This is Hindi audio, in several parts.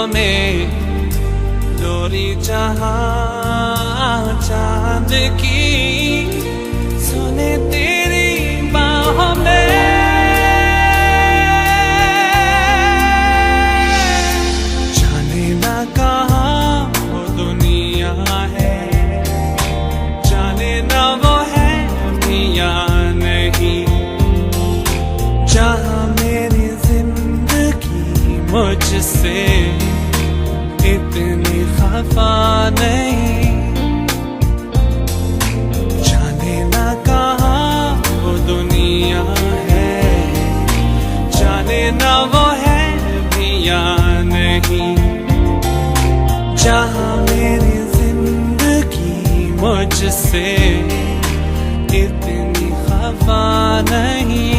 बाहों में डोरी जहां चांद की सुने तेरी बाहों में। जाने ना कहाँ वो दुनिया है, जाने ना वो है भी या नहीं, जहाँ मेरी जिंदगी मुझसे इतनी खफा नहीं। जाने ना कहाँ वो दुनिया है, जाने ना वो है भी या नहीं, जहाँ मेरी जिंदगी मुझसे इतनी खफा नहीं।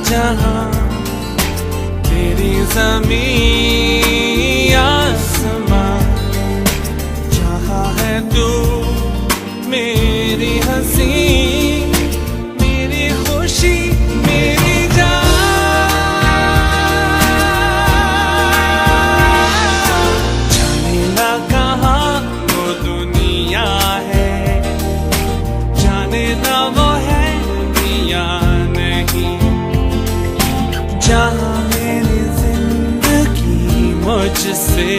जहाँ तेरी ज़मीं आसमां, जहाँ है तू मेरी हंसी, मेरी खुशी, मेरी जान। जाने ना कहाँ वो दुनिया है, जाने ना वो है भी या नहीं, जहाँ मेरी जिंदगी मुझसे